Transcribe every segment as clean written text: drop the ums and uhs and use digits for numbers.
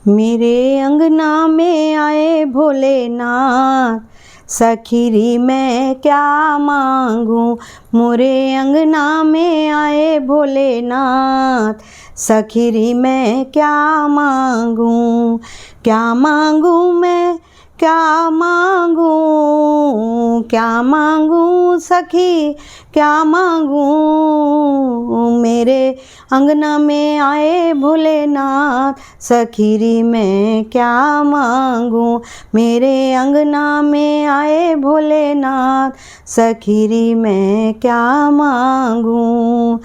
मेरे अंगना में आए भोलेनाथ, सखीरी मैं क्या मांगूं। मोरे अंगना में आए भोलेनाथ, सखीरी मैं क्या मांगूं। क्या मांगूं मैं, क्या मांगूं, क्या मांगूं सखी, क्या मांगूं। मेरे अंगना में आए भोलेनाथ, सखीरी मैं क्या मांगूं। मेरे अंगना में आए भोलेनाथ, सखीरी मैं क्या मांगूं।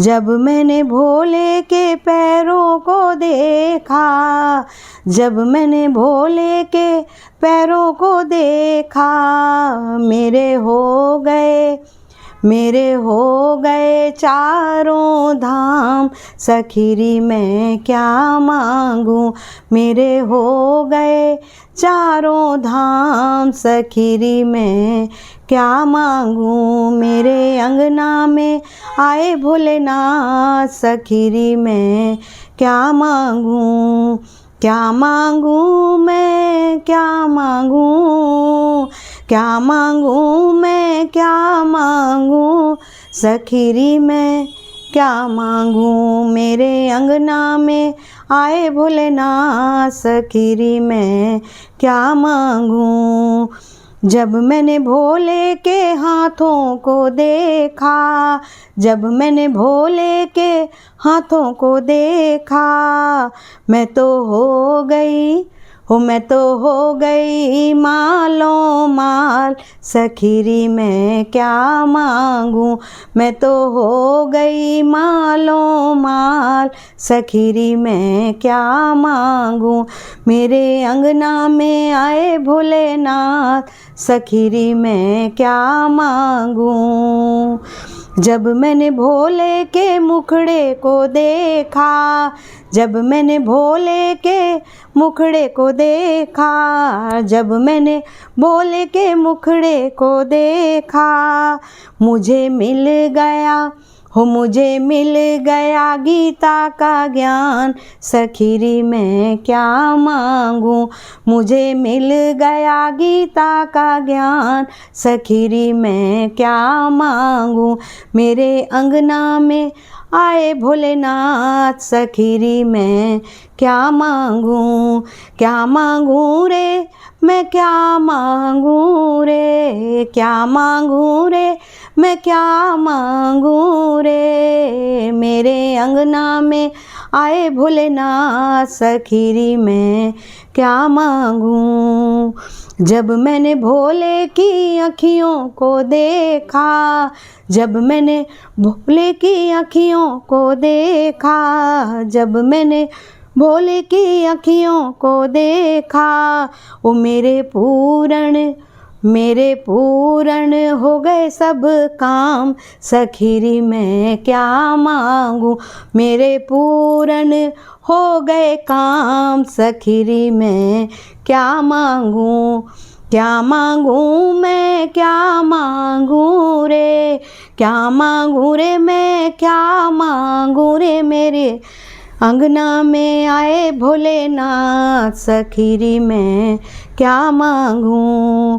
जब मैंने भोले के पैरों को देखा, जब मैंने भोले के पैरों को देखा, मेरे हो गए चारों धाम, सखीरी मैं क्या मांगूं। मेरे हो गए चारों धाम, सखीरी मैं क्या मांगूं। मेरे अंगना में आए भोलेनाथ, सखीरी मैं क्या मांगूं। क्या मांगूं मैं, क्या मांगूं, क्या मांगूं मैं, क्या मांगूं। सखीरी मैं क्या मांगूं। मेरे अंगना में आए भोलेनाथ, सखीरी मैं क्या मांगूं। जब मैंने भोले के हाथों को देखा, जब मैंने भोले के हाथों को देखा, मैं तो हो गई मैं तो हो गई मालों माल, सखीरी मैं क्या मांगूं। मैं तो हो गई मालों माल, सखीरी मैं क्या मांगूं। मेरे अंगना में आए भोलेनाथ, सखीरी मैं क्या मांगूं। जब मैंने भोले के मुखड़े को देखा, जब मैंने भोले के मुखड़े को देखा, जब मैंने भोले के मुखड़े को देखा, मुझे मिल गया मुझे मिल गया गीता का ज्ञान, सखीरी मैं क्या मांगूं। मुझे मिल गया गीता का ज्ञान, सखीरी मैं क्या मांगूं। मेरे अंगना में आए भोलेनाथ, सखीरी मैं क्या मांगूं। क्या मांगूं रे मैं, क्या मांगूं रे, क्या मांगूं रे मैं, क्या मांगूं रे। मेरे अंगना में आए भोलेनाथ, सखीरी मैं क्या मांगूं। जब मैंने भोले की अखियों को देखा, जब मैंने भोले की अखियों को देखा, जब मैंने भोले की अखियों को देखा, वो मेरे पूरण हो गए सब काम, सखीरी मैं क्या मांगूं। मेरे पूरण हो गए काम, सखीरी मैं क्या मांगूं। क्या मांगूं मैं, क्या मांगूं रे, क्या मांगूं रे मैं, क्या मांगूं रे। मेरे अंगना में आए भोलेनाथ, सखीरी मैं क्या मांगूं।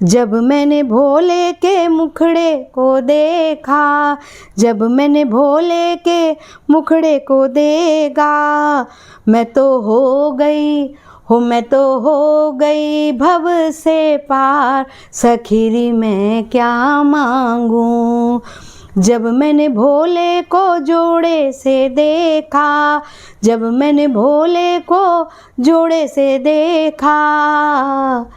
जब मैंने भोले के मुखड़े को देखा, जब मैंने भोले के मुखड़े को देखा, मैं तो हो गई भव से पार, सखीरी मैं क्या मांगूं। जब मैंने भोले को जोड़े से देखा, जब मैंने भोले को जोड़े से देखा,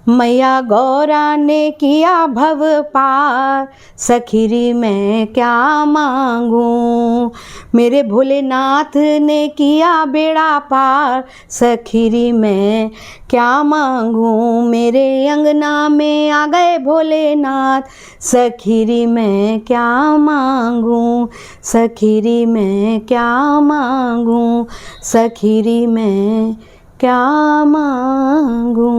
मैया गौरा ने किया भव पार, सखीरी मैं क्या मांगूं। मेरे भोलेनाथ ने किया बेड़ा पार, सखीरी मैं क्या मांगूं। मेरे अंगना में आ गए भोलेनाथ, सखीरी मैं क्या मांगूं। सखीरी मैं क्या मांगूं, सखीरी मैं क्या मांगूं।